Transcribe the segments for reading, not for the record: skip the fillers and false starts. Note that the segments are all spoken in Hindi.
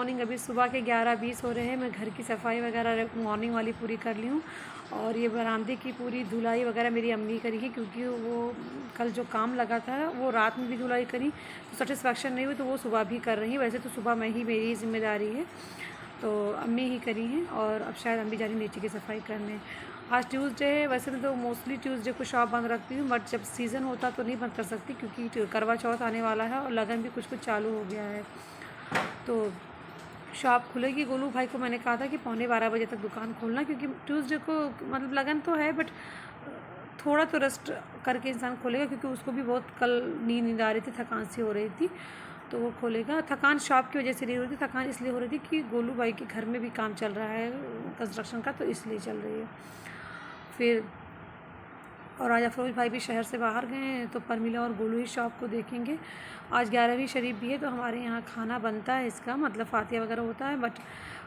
मॉर्निंग, अभी सुबह के 11:20 हो रहे हैं। मैं घर की सफाई वगैरह मॉर्निंग वाली पूरी कर ली हूँ और ये बरामदे की पूरी धुलाई वगैरह मेरी अम्मी करी है, क्योंकि वो कल जो काम लगा था वो रात में भी धुलाई करी तो सेटिस्फेक्शन नहीं हुई, तो वो सुबह भी कर रही हैं। वैसे तो सुबह में ही मेरी ज़िम्मेदारी है, तो अम्मी ही करी हैं और अब शायद अम्मी जा रही नीचे की सफाई करने। आज ट्यूसडे है, वैसे मैं तो मोस्टली ट्यूसडे को शॉप बंद रखती हूँ, बट जब सीज़न होता तो नहीं बंद कर सकती, क्योंकि करवा चौथ आने वाला है और लगन भी कुछ कुछ चालू हो गया है। तो शॉप खुलेगी। गोलू भाई को मैंने कहा था कि 11:15 बजे तक दुकान खोलना, क्योंकि ट्यूसडे को मतलब लगन तो है, बट थोड़ा तो रेस्ट करके इंसान खोलेगा, क्योंकि उसको भी बहुत कल नींद आ रही थी, थकान सी हो रही थी, तो वो खोलेगा। थकान शॉप की वजह से नहीं हो रही थी, थकान इसलिए हो रही थी कि गोलू भाई के घर में भी काम चल रहा है कंस्ट्रक्शन का, तो इसलिए चल रही है। फिर और आज अफरोज भाई भी शहर से बाहर गए हैं, तो परमिला और गोलू ही शॉप को देखेंगे। आज 11वीं शरीफ भी है, तो हमारे यहाँ खाना बनता है इसका, मतलब फातिया वगैरह होता है, बट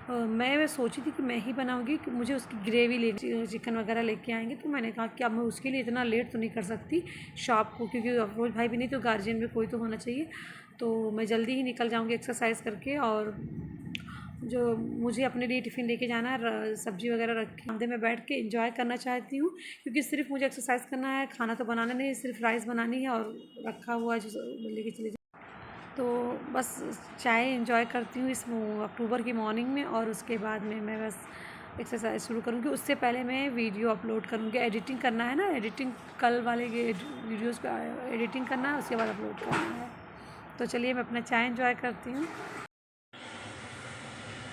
मैं सोची थी कि मैं ही बनाऊंगी, कि मुझे उसकी ग्रेवी ले चिकन वगैरह लेके आएंगे, तो मैंने कहा कि अब मैं उसके लिए इतना लेट तो नहीं कर सकती शॉप को, क्योंकि अफरोज भाई भी नहीं तो गार्जियन में कोई तो होना चाहिए। तो मैं जल्दी ही निकल जाऊँगी एक्सरसाइज करके, और जो मुझे अपने लिए टिफ़िन लेके जाना है, सब्ज़ी वगैरह रख के बरामदे में बैठ के एंजॉय करना चाहती हूँ, क्योंकि सिर्फ मुझे एक्सरसाइज करना है, खाना तो बनाना नहीं है, सिर्फ राइस बनानी है और रखा हुआ जो लेके चले जाए। तो बस चाय एंजॉय करती हूँ इस अक्टूबर की मॉर्निंग में, और उसके बाद में मैं बस एक्सरसाइज शुरू करूँगी। उससे पहले मैं वीडियो अपलोड करूँगी, एडिटिंग करना है ना, एडिटिंग कल वाले वीडियोज़ का एडिटिंग करना है, उसके बाद अपलोड करना है। तो चलिए मैं अपना चाय एंजॉय करती हूँ।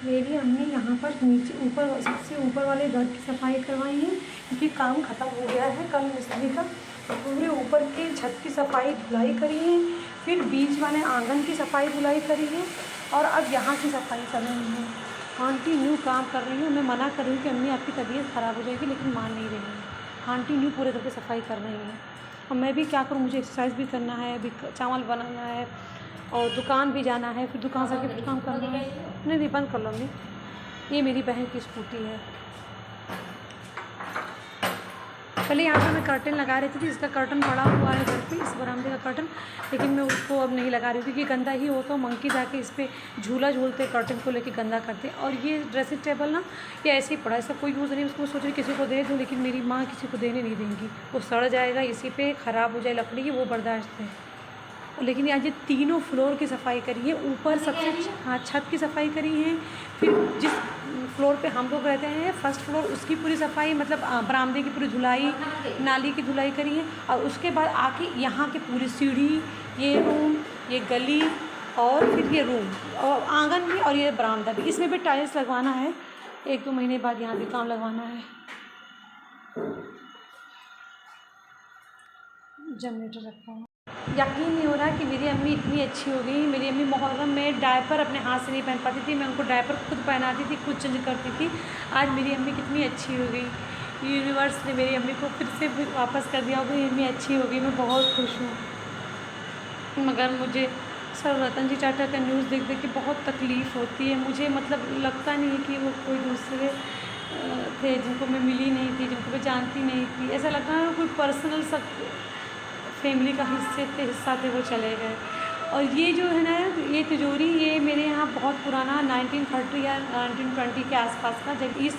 मेरी अम्मी यहाँ पर नीचे ऊपर सबसे ऊपर वाले घर की सफाई करवाई है, क्योंकि काम ख़त्म हो गया है कल मिस्त्री का। पूरे ऊपर के छत की सफाई धुलाई करी है, फिर बीच वाले आंगन की सफाई धुलाई करी है, और अब यहाँ की सफाई कर रही है। आंटी न्यू काम कर रही है। मैं मना कर रही हूँ कि अम्मी आपकी तबीयत ख़राब हो जाएगी, लेकिन मान नहीं रही है। आंटी न्यू पूरे घर की सफाई कर रही हैं, और मैं भी क्या करूँ, मुझे एक्सरसाइज भी करना है, अभी चावल बनाना है और दुकान भी जाना है, फिर दुकान से आके फिर काम करना है। नहीं बंद कर लूँगी। ये मेरी बहन की स्कूटी है। पहले यहाँ पर मैं कर्टन लगा रही थी, इसका कर्टन पड़ा हुआ है घर पे, इस बरामदे का कर्टन, लेकिन मैं उसको अब नहीं लगा रही हूँ, क्योंकि गंदा ही होता है। मंकी जाके इस पर झूला झूलते कर्टन को लेके गंदा करते। और ये ड्रेसिंग टेबल ना, ये ऐसे ही पड़ा, इसका कोई यूज़ नहीं। उसको सोच रही किसी को दे दूँ, लेकिन मेरी माँ किसी को देने नहीं देंगी, वो सड़ जाएगा, इसी पे ख़राब हो जाए लकड़ी की, वो बर्दाश्त है। लेकिन आज ये तीनों फ्लोर की सफाई करी है। ऊपर सबसे हाँ छत की सफाई करी है, फिर जिस फ्लोर पे हम लोग रहते हैं फर्स्ट फ्लोर, उसकी पूरी सफाई, मतलब बरामदे की पूरी धुलाई, नाली की धुलाई करी है, और उसके बाद आके यहाँ की पूरी सीढ़ी, ये रूम, ये गली, और फिर ये रूम और आंगन भी, और ये बरामदा भी, इसमें भी टाइल्स लगवाना है। 1-2 महीने बाद यहाँ भी काम लगवाना है। जनरेटर रखा है। यकीन नहीं हो रहा कि मेरी अम्मी इतनी अच्छी हो गई। मेरी अम्मी मुहर्रम में डायपर अपने हाथ से नहीं पहन पाती थी, मैं उनको डायपर खुद पहनाती थी, खुद चेंज करती थी। आज मेरी अम्मी कितनी अच्छी हो गई। यूनिवर्स ने मेरी अम्मी को फिर से वापस कर दिया, मेरी अम्मी अच्छी हो गई, मैं बहुत खुश हूँ। मगर मुझे सर रतन जी टाटा का न्यूज़ देख देख के बहुत तकलीफ़ होती है मुझे। मतलब लगता नहीं है कि वो कोई दूसरे थे जिनको मैं मिली नहीं थी, जिनको मैं जानती नहीं थी। ऐसा लगता है कोई पर्सनल सब फैमिली का हिस्सा थे, वो चले गए। और ये जो है ना, ये तिजोरी, ये मेरे यहाँ बहुत पुराना 1930 या 1920 के आसपास का, जब इस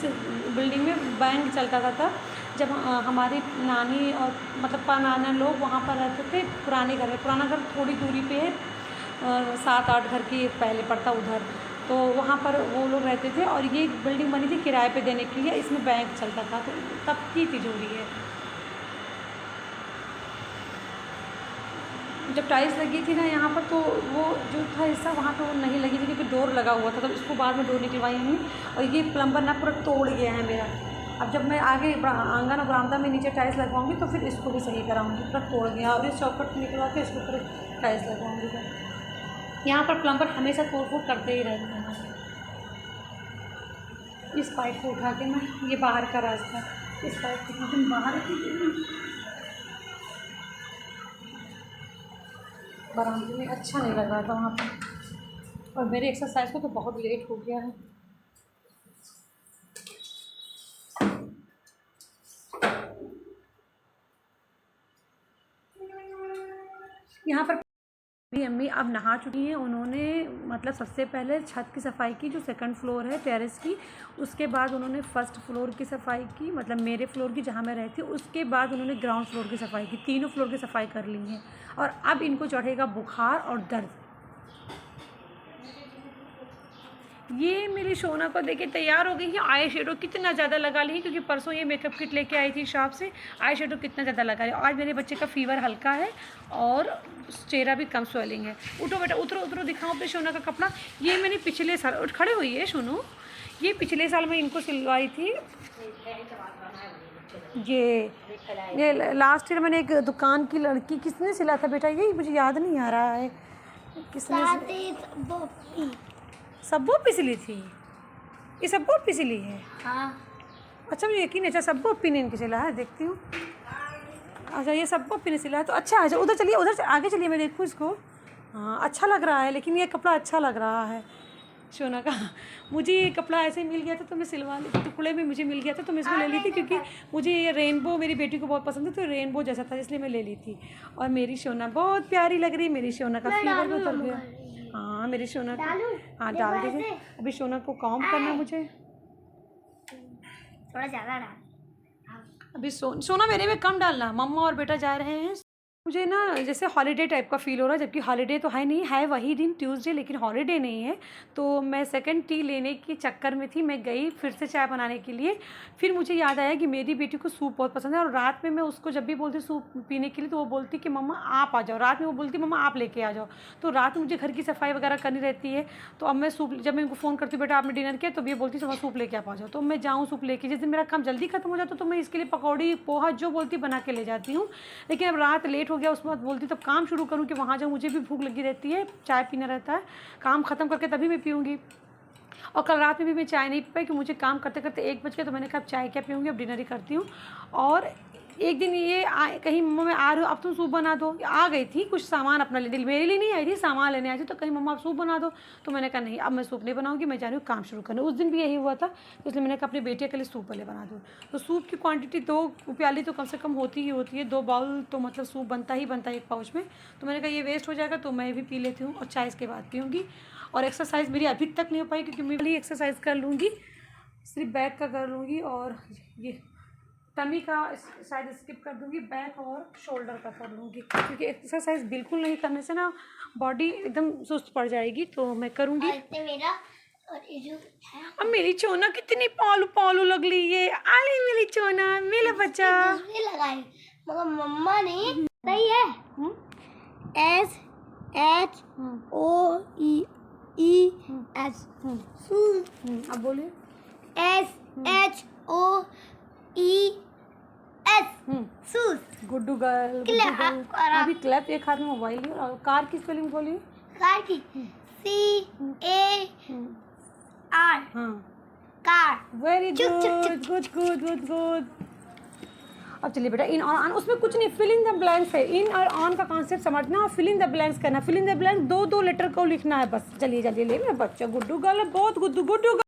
बिल्डिंग में बैंक चलता था तब, जब हमारी नानी और मतलब परनाना लोग वहाँ पर रहते थे, पुराने घर में। पुराना घर थोड़ी दूरी पे है, 7-8 घर की पहले पड़ता उधर, तो वहाँ पर वो लोग रहते थे, और ये बिल्डिंग बनी थी किराए पे देने के लिए, इसमें बैंक चलता था, तो तब की तिजोरी है। जब टाइल्स लगी थी ना यहाँ पर, तो वो जो था हिस्सा वहाँ पे वो नहीं लगी थी, क्योंकि डोर लगा हुआ था, तब इसको बाद में डोर निकलवाई हमने। और ये प्लम्बर ना पूरा तोड़ गया है मेरा। अब जब मैं आगे आंगन और बरामदा में नीचे टाइल्स लगवाऊंगी, तो फिर इसको भी सही कराऊंगी। पूरा तोड़ गया, और इस चौखट निकलवा के इसको पूरे टाइल्स लगवाऊंगी। फिर यहाँ पर प्लम्बर हमेशा तोड़ फोड़ करते ही रहते हैं। इस पाइप को उठा के मैं, ये बाहर का रास्ता, इस पाइप को उठा के बाहर बरामदे में अच्छा नहीं लग रहा था वहाँ पर, और मेरे एक्सरसाइज को तो बहुत लेट हो गया है। यहाँ पर मेरी अम्मी अब नहा चुकी हैं। उन्होंने मतलब सबसे पहले छत की सफाई की, जो सेकंड फ्लोर है टेरेस की। उसके बाद उन्होंने फर्स्ट फ्लोर की सफाई की, मतलब मेरे फ्लोर की जहाँ मैं रहती हूँ। उसके बाद उन्होंने ग्राउंड फ्लोर की सफाई की। तीनों फ्लोर की सफाई कर ली है। और अब इनको चढ़ेगा बुखार और दर्द। ये मेरी सोना को देखे तैयार हो गई है। आई शेडो कितना ज़्यादा लगा ली, क्योंकि परसों ये मेकअप किट लेके आई थी शॉप से। आई शेडो कितना ज़्यादा लगा ली। आज मेरे बच्चे का फीवर हल्का है और चेहरा भी कम स्वेलिंग है। उठो बेटा, उतरो उतरो, दिखाओ अपने सोना का कपड़ा। ये मैंने पिछले साल, उठ खड़े हुई है सोनू, ये पिछले साल मैं इनको सिलवाई थी। ये लास्ट ईयर मैंने एक दुकान की लड़की, किसने सिला था बेटा ये, मुझे याद नहीं आ रहा है किसने। सब्बो पिसली थी ये, सब्बो पिसली है। हाँ। अच्छा मुझे यकीन है। अच्छा सब्बो अपी ने इनके सिला है, देखती हूँ। अच्छा ये सब्बो अपी ने सिला है तो अच्छा है। उधर चलिए, उधर आगे चलिए, मैं देखूँ इसको। हाँ अच्छा लग रहा है, लेकिन ये कपड़ा अच्छा लग रहा है सोना का। मुझे ये कपड़ा ऐसे मिल गया था तो मैं सिलवा ली, टुकड़े में मुझे मिल गया था तो मैं इसको ले ली थी, क्योंकि मुझे ये रेनबो मेरी बेटी को बहुत पसंद है, तो रेनबो जैसा था इसलिए मैं ले ली थी। और मेरी सोना बहुत प्यारी लग रही है। मेरी सोना का फीवर भी उतर गया। हाँ मेरी सोना को, हाँ डाल दीजिए। अभी सोना को कॉम्ब करना मुझे थोड़ा ज़्यादा डाल। अभी। सोना मेरे में कम डालना। मम्मा और बेटा जा रहे हैं। मुझे ना जैसे हॉलीडे टाइप का फ़ील हो रहा है, जबकि हॉलीडे तो है नहीं, है वही दिन ट्यूसडे, लेकिन हॉलीडे नहीं है। तो मैं सेकंड टी लेने के चक्कर में थी, मैं गई फिर से चाय बनाने के लिए। फिर मुझे याद आया कि मेरी बेटी को सूप बहुत पसंद है, और रात में मैं उसको जब भी बोलती सूप पीने के लिए तो वो बोलती कि मम्मा आप आ जाओ। रात में वो बोलती मम्मा आप लेके आ जाओ। तो रात में मुझे घर की सफाई वगैरह करनी रहती है। तो अब मैं सूप, जब मैं उनको फ़ोन करती हूँ बेटा आपने डिनर किया, तो ये बोलती सुबह सूप लेके आप आ जाओ। तो मैं जाऊँ सूप लेके। जिस दिन मेरा काम जल्दी खत्म हो जाता तो मैं इसके लिए पकौड़ी पोहा जो बोलती बना के ले जाती हूँ। लेकिन अब रात लेट हो गया, उसके बाद बोलती तब काम शुरू करूँ कि वहाँ जाऊँ, मुझे भी भूख लगी रहती है, चाय पीना रहता है। काम ख़त्म करके तभी मैं पीऊँगी। और कल रात में भी मैं चाय नहीं पी पाई कि मुझे काम करते करते 1 बज गया। तो मैंने कहा अब चाय क्या पीऊँगी, अब डिनर ही करती हूँ। और एक दिन ये कहीं मम्मा मैं आ रही हूँ अब तुम सूप बना दो। आ गई थी कुछ सामान अपना लेने, मेरे लिए नहीं आई थी, सामान लेने आई थी। तो कहीं मम्मा आप सूप बना दो। तो मैंने कहा नहीं अब मैं सूप नहीं बनाऊँगी, मैं जा रही हूँ काम शुरू करने। उस दिन भी यही हुआ था, तो इसलिए मैंने कहा अपनी बेटिया के लिए सूप पहले बना दूँ। तो सूप की क्वांटिटी 2 प्याली तो कम से कम होती ही होती है। 2 बाउल तो मतलब सूप बनता ही बनता है एक पाउच में। तो मैंने कहा ये वेस्ट हो जाएगा, तो मैं भी पी लेती हूँ और चाय इसके बाद पीऊँगी। और एक्सरसाइज मेरी अभी तक नहीं हो पाई, क्योंकि मैं भी एक्सरसाइज कर लूँगी, सिर्फ बैक का कर लूँगी और ये टमी का शायद स्किप कर दूँगी, बैक और शोल्डर का कर लूँगी, क्योंकि एक्सरसाइज बिल्कुल नहीं करने से ना बॉडी एकदम सुस्त पड़ जाएगी। तो मैं करूँगी। मेरा और ये जो है, अब मेरी चोना कितनी पालू पालू लग ली है। आली मेरी चोना, मेरा बच्चा लगाई मगर मम्मा ने सही है। SHOEES अब बोलिए। SHOEES Guddu girl, Guddu girl. अभी क्लैप एक हाथ में मोबाइल लिया। और कार की स्पेलिंग बोलिए। कार की CAR हाँ car. Very good good good good good. अब चलिए बेटा इन और ऑन, उसमें कुछ नहीं, फिल इन द ब्लैंक्स है। इन और ऑन का कॉन्सेप्ट समझना और फिल इन द ब्लैंक्स करना। Fill in the blanks 2-2 letter को लिखना है बस। चलिए जल्दी ले, मेरा बच्चा गुड्डू गर्ल है, बहुत गुड्डू गुड्डू गर्ल।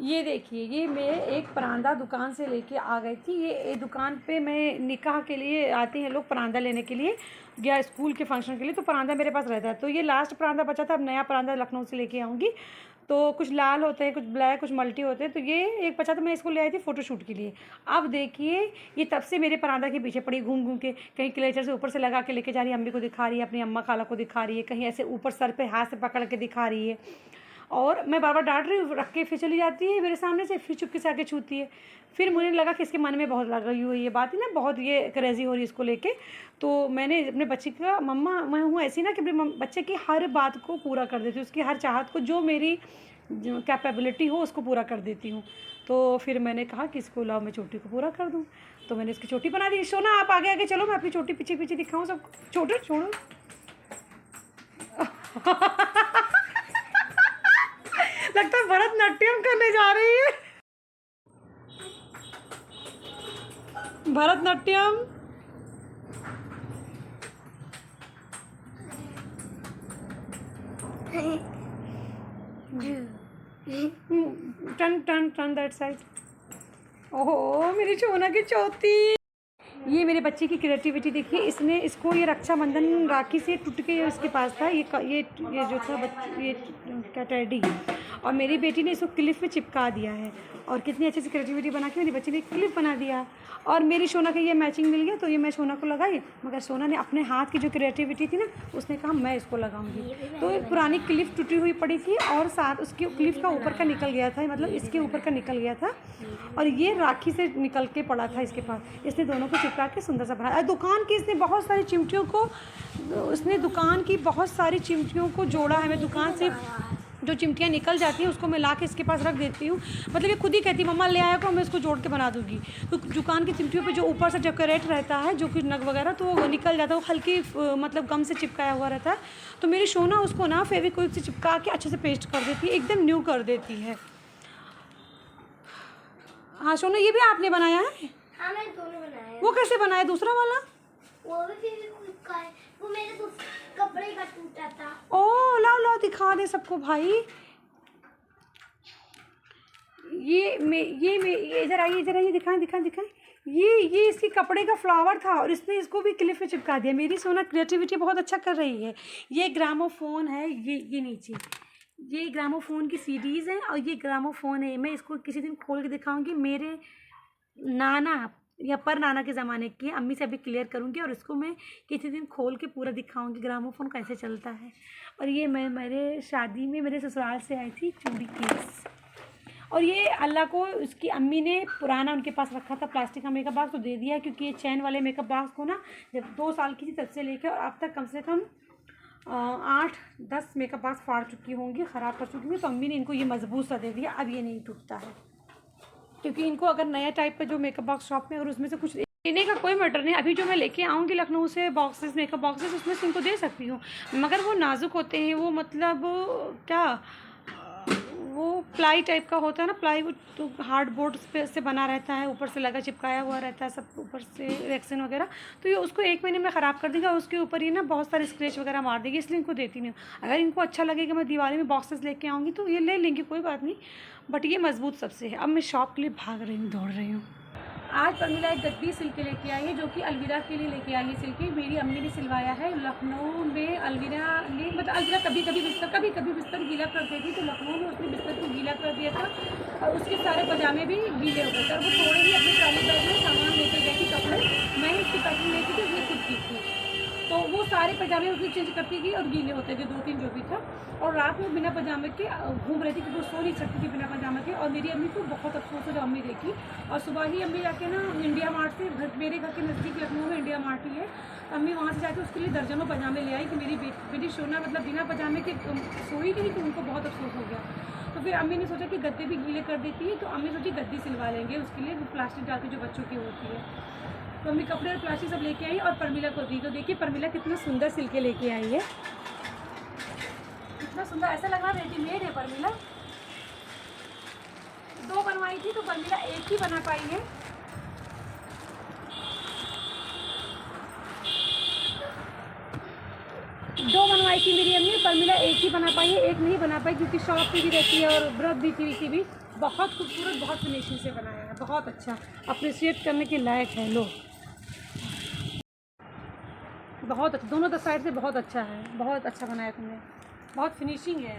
ये देखिए, ये मैं एक परांदा दुकान से लेके आ गई थी। ये दुकान पे मैं निकाह के लिए आते हैं लोग परांदा लेने के लिए, या स्कूल के फंक्शन के लिए, तो परांदा मेरे पास रहता है। तो ये लास्ट परांदा बचा था, अब नया परांदा लखनऊ से लेके आऊँगी। तो कुछ लाल होते हैं, कुछ ब्लैक, कुछ मल्टी होते हैं। तो ये एक बचा था, मैं इसको ले आई थी फ़ोटोशूट के लिए। अब देखिए ये तब से मेरे परांदा के पीछे पड़ी घूम घूम के, कहीं क्लेचर से ऊपर से लगा के लेके जा रही है, अम्मी को दिखा रही है, अपनी अम्मा खाला को दिखा रही है, कहीं ऐसे ऊपर सर पे हाथ से पकड़ के दिखा रही है। और मैं बार बार डांट रही हूँ, रख के फिर चली जाती है मेरे सामने से, फिर चुपके से आके छूती है। फिर मुझे लगा कि इसके मन में बहुत लगी हुई ये बात है ना, बहुत ये क्रेजी हो रही है इसको लेके। तो मैंने अपने बच्चे का, मम्मा मैं हूँ ऐसी ना कि अपने बच्चे की हर बात को पूरा कर देती हूँ, उसकी हर चाहत को, जो मेरी कैपेबिलिटी हो उसको पूरा कर देती हूँ। तो फिर मैंने कहा कि इसको लाओ मैं चोटी को पूरा कर दूँ। तो मैंने इसकी चोटी बना दी। सोना आप आगे आगे चलो, मैं अपनी चोटी पीछे पीछे दिखाऊँ सब। छोड़ो छोड़ो लगता है भरतनाट्यम करने जा रही है। Bharatanatyam turn turn turn that side. ओहो मेरी सोना की चौथी। ये मेरे बच्चे की क्रिएटिविटी देखिए, इसने इसको ये रक्षाबंधन राखी से टूट के इसके पास था ये जो था ये क्या टेडी, और मेरी बेटी ने इसको क्लिप में चिपका दिया है और कितनी अच्छी सी क्रिएटिविटी बना के मेरी बच्ची ने क्लिप बना दिया। और मेरी सोना का ये मैचिंग मिल गया तो ये मैं सोना को लगाई, मगर सोना ने अपने हाथ की जो क्रिएटिविटी थी ना उसने कहा मैं इसको लगाऊंगी। तो एक पुरानी क्लिप टूटी हुई पड़ी थी और साथ उसकी क्लिप का ऊपर का निकल गया था, मतलब इसके ऊपर का निकल गया था और ये राखी से निकल के पड़ा था इसके पास। इसने दोनों को चिपका के सुंदर सा बनाया। दुकान की इसने बहुत सारी चिमटियों को जोड़ा है। मैं दुकान से जो चिमटियाँ निकल जाती हैं उसको मैं ला के इसके पास रख देती हूँ, मतलब ये खुद ही कहती है मम्मा ले आया को मैं इसको जोड़ के बना दूँगी। तो दुकान की चिमटियों पे जो ऊपर से डेकोरेट रहता है जो कि नग वगैरह तो वो निकल जाता है, वो हल्की मतलब गम से चिपकाया हुआ रहता है। तो मेरी सोना उसको ना फेविक्विक से चिपका के अच्छे से पेस्ट कर देती है, एकदम न्यू कर देती है। हाँ सोना ये भी आपने बनाया है? हाँ मैं दोनों बनाया। वो कैसे बनाया दूसरा वाला? वो भी फेविक्विक का है, वो मेरे कपड़े का टूटा था। ओ लाओ दिखा दे सबको भाई। ये इधर आइए दिखाएं। ये इसके कपड़े का फ्लावर था और इसने इसको भी क्लिप में चिपका दिया। मेरी सोना क्रिएटिविटी बहुत अच्छा कर रही है। ये ग्रामोफोन है, ये नीचे ये ग्रामोफोन की सीडीज़ है और ये ग्रामोफोन है। मैं इसको किसी दिन खोल के दिखाऊंगी। मेरे नाना या पर नाना के ज़माने की, अम्मी से अभी क्लियर करूँगी और इसको मैं किसी दिन खोल के पूरा दिखाऊंगी ग्रामोफोन कैसे चलता है। और ये मैं मेरे शादी में मेरे ससुराल से आई थी चूड़ी केस, और ये अल्लाह को उसकी अम्मी ने पुराना उनके पास रखा था प्लास्टिक का मेकअप बॉक्स तो दे दिया, क्योंकि ये चैन वाले मेकअप बॉक्स को ना जब 2 साल की थी तब से लेकर और अब तक कम से कम 8-10 मेकअप बॉक्स फाड़ चुकी होंगी, ख़राब कर चुकी होंगी। तो अम्मी ने इनको ये मजबूत सा दे दिया, अब ये नहीं टूटता है। क्योंकि इनको अगर नया टाइप का जो मेकअप बॉक्स शॉप में अगर उसमें से कुछ लेने का कोई मैटर नहीं, अभी जो मैं लेके आऊँगी लखनऊ से बॉक्सेस मेकअप बॉक्सेस उसमें से इनको दे सकती हूँ, मगर वो नाजुक होते हैं। वो मतलब क्या वो प्लाई टाइप का होता है ना, प्लाई वो तो हार्ड बोर्ड पे से बना रहता है, ऊपर से लगा चिपकाया हुआ रहता है सब ऊपर से वैक्सीन वगैरह। तो ये उसको 1 महीने में ख़राब कर देगा, उसके ऊपर ये ना बहुत सारे स्क्रैच वगैरह मार देगी, इसलिए इनको देती नहीं हूँ। अगर इनको अच्छा लगेगा मैं दिवाली में बॉक्सेस लेके आऊँगी तो ये ले लेंगी, कोई बात नहीं, बट ये मजबूत सबसे है। अब मैं शॉप के लिए भाग रही हूँ, दौड़ रही हूँ। आज परमिला एक गद्दी सिल के लेके आई है जो कि अलविरा के लिए लेके आई है सिल के। मेरी अम्मी ने सिलवाया है लखनऊ में। अलविरा ने मतलब अलविरा कभी कभी बिस्तर गीला कर देती, तो लखनऊ में उसने बिस्तर को गीला कर दिया था और उसके सारे पजामे भी गीले हो गए थे और वो थोड़े ही अपने ट्रॉली बैग में सामान लेके गई थी कपड़े। मैंने उसकी पैकिंग नहीं की थी, उसने खुद की थी, तो वो सारे पजामे उसने चेंज करती गई और गीले होते थे 2-3 जो भी था। और रात में बिना पजामे के घूम रही थी क्योंकि वो सो नहीं सकती थी बिना पजामे के। और मेरी अम्मी को बहुत अफसोस हो जब अम्मी देखी, और सुबह ही अम्मी जाके ना इंडिया मार्ट से, मेरे घर के नज़दीक लखनऊ में इंडिया मार्ट ही है, तो अम्मी वहाँ से जाके उसके लिए दर्जनों पजामे ले आई कि मेरी सोना मतलब बिना पजामे के सोई नहीं, तो उनको बहुत अफसोस हो गया। तो फिर अम्मी ने सोचा कि गद्दे भी गीले कर देती है, तो अम्मी सोची गद्दी सिलवा लेंगे उसके लिए, वो प्लास्टिक डालती जो बच्चों की होती है। तो अम्मी कपड़े और प्लास्टिक सब लेके आई और परमिला को दी। तो देखिए परमिला कितना सुंदर सिल के लेके आई है, कितना सुंदर, ऐसा लग रहा है रेडीमेड है। परमिला 2 बनवाई थी तो परमिला 1 ही बना पाई है। दो बनवाई थी मेरी अम्मी, परमिला 1 ही बना पाई है, 1 नहीं बना पाई क्योंकि शॉप पे भी रहती है और व्रत भी थी इसी भी। बहुत खूबसूरत, बहुत फिनिशिंग से बनाया है, बहुत अच्छा, अप्रिशिएट करने के लायक है। लो बहुत अच्छा, दोनों साइड से बहुत अच्छा है, बहुत अच्छा बनाया तुमने, बहुत फिनिशिंग है।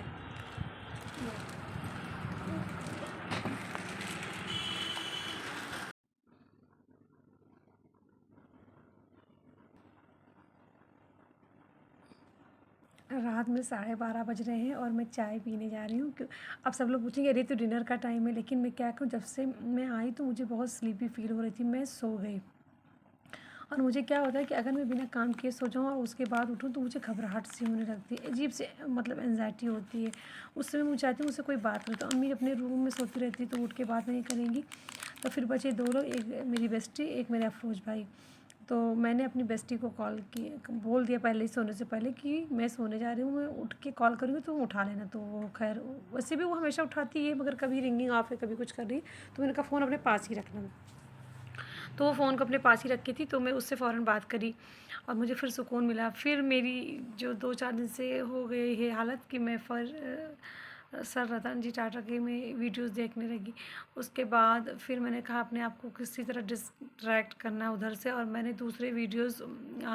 रात में 12:30 बज रहे हैं और मैं चाय पीने जा रही हूँ। अब सब लोग पूछेंगे अरे तो डिनर का टाइम है, लेकिन मैं क्या करूँ, जब से मैं आई तो मुझे बहुत स्लीपी फील हो रही थी, मैं सो गई। और मुझे क्या होता है कि अगर मैं बिना काम किए सो जाऊँ और उसके बाद उठूँ तो मुझे घबराहट सी होने लगती है, अजीब से मतलब एंजाइटी होती है। उस समय मुझे चाहती हूँ मुझसे कोई बात करे, तो अम्मी अपने रूम में सोती रहती तो उठ के बात नहीं करेंगी। तो फिर बचे 2 लोग, एक मेरी बेस्टी, एक मेरे अफरोज भाई। तो मैंने अपनी बेस्टी को कॉल की, बोल दिया पहले ही सोने से पहले कि मैं सोने जा रही हूँ, मैं उठ के कॉल करूँगी तो उठा लेना। तो वो खैर वैसे भी वो हमेशा उठाती है, मगर कभी रिंगिंग ऑफ है, कभी कुछ कर रही, तो मैंने कहा फ़ोन अपने पास ही रखना। तो वो फ़ोन को अपने पास ही रखी थी, तो मैं उससे फ़ौरन बात करी और मुझे फिर सुकून मिला। फिर मेरी जो 2-4 दिन से हो गई है हालत कि मैं सर रतन जी टाटा की मैं वीडियोस देखने लगी। उसके बाद फिर मैंने कहा अपने आप को किसी तरह डिस्ट्रैक्ट करना है उधर से, और मैंने दूसरे वीडियोस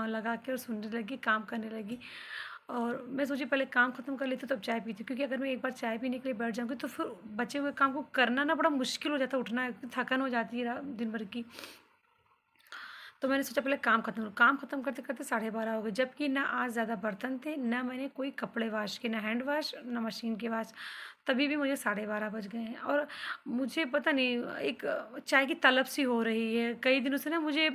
लगा के और सुनने लगी, काम करने लगी। और मैं सोची पहले काम ख़त्म कर लेती तब चाय पीती, क्योंकि अगर मैं एक बार चाय पीने के लिए बैठ जाऊँगी तो फिर बचे हुए काम को करना ना बड़ा मुश्किल हो जाता है, उठना थकन हो जाती है दिन भर की। तो मैंने सोचा पहले काम ख़त्म करूँ। काम ख़त्म करते-करते 12:30 हो गए, जबकि ना आज ज़्यादा बर्तन थे, ना मैंने कोई कपड़े वॉश किए, ना हैंड वॉश, ना मशीन के वॉश। तभी भी मुझे 12:30 बज गए हैं, और मुझे पता नहीं एक चाय की तलब सी हो रही है। कई दिनों से ना मुझे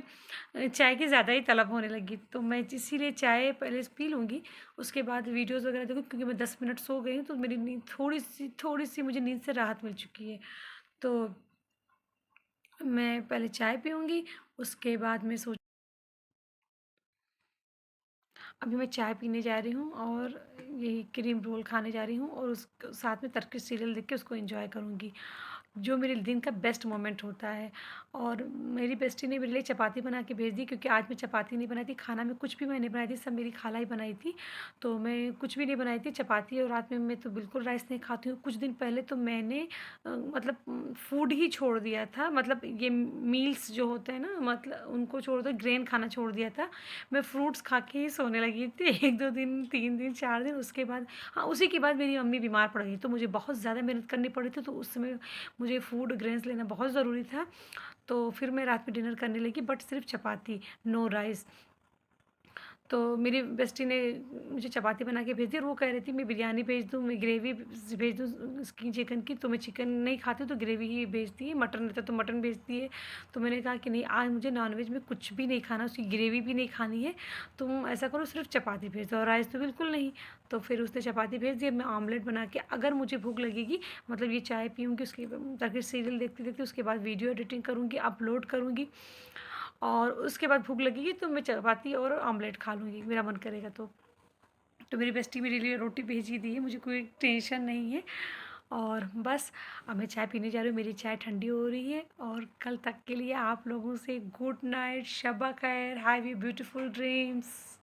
चाय की ज़्यादा ही तलब होने लगी, तो मैं इसीलिए चाय पहले पी लूँगी, उसके बाद वीडियोज़ वगैरह देखूँ, क्योंकि मैं 10 मिनट सो गई हूँ, तो मेरी नींद थोड़ी-सी मुझे नींद से राहत मिल चुकी है। तो मैं पहले चाय पीऊँगी, उसके बाद मैं सो अभी मैं चाय पीने जा रही हूँ और यही क्रीम रोल खाने जा रही हूँ, और उस साथ में टर्किश सीरियल देख के उसको एंजॉय करूँगी, जो मेरे दिन का बेस्ट मोमेंट होता है। और मेरी बेस्टी ने मेरे लिए चपाती बना के भेज दी, क्योंकि आज मैं चपाती नहीं बनाई थी, खाना में कुछ भी मैं नहीं बनाई थी, सब मेरी खाला ही बनाई थी। तो मैं कुछ भी नहीं बनाई थी चपाती, और रात में मैं तो बिल्कुल राइस नहीं खाती हूँ। कुछ दिन पहले तो मैंने मतलब फूड ही छोड़ दिया था, मतलब ये मील्स जो होते हैं ना, मतलब उनको छोड़ दो, ग्रेन खाना छोड़ दिया था। मैं फ्रूट्स खा के ही सोने लगी थी 1-2 दिन, 3 दिन, 4 दिन, उसके बाद हाँ, उसी के बाद मेरी मम्मी बीमार पड़ गई, तो मुझे बहुत ज़्यादा मेहनत करनी पड़ी थी, तो उस समय मुझे फूड ग्रेन्स लेना बहुत ज़रूरी था। तो फिर मैं रात में डिनर करने लगी, बट सिर्फ़ चपाती, नो राइस। तो मेरी बेस्टी ने मुझे चपाती बना के भेज दी, और वो कह रही थी मैं बिरयानी भेज दूँ, मैं ग्रेवी भेज दूँ उसकी चिकन की, तो मैं चिकन नहीं खाती तो ग्रेवी ही भेजती है, मटन रहता तो मटन भेजती है। तो मैंने कहा कि नहीं, आज मुझे नॉन-वेज में कुछ भी नहीं खाना, उसकी ग्रेवी भी नहीं खानी है, तुम ऐसा करो सिर्फ़ चपाती भेज दो, और राइस तो बिल्कुल नहीं। तो फिर उसने चपाती भेज दी, अब मैं ऑमलेट बना के, अगर मुझे भूख लगेगी, मतलब ये चाय पीऊँगी, उसके ताकि सीरियल देखते-देखते उसके बाद वीडियो एडिटिंग करूँगी, अपलोड करूँगी, और उसके बाद भूख लगेगी तो मैं चपाती और ऑमलेट खा लूँगी, मेरा मन करेगा तो। तो मेरी बेस्टी मेरे लिए रोटी भेज ही दी है, मुझे कोई टेंशन नहीं है। और बस अब मैं चाय पीने जा रही हूँ, मेरी चाय ठंडी हो रही है, और कल तक के लिए आप लोगों से गुड नाइट, शब ख़ैर, हैव ए ब्यूटीफुल ड्रीम्स।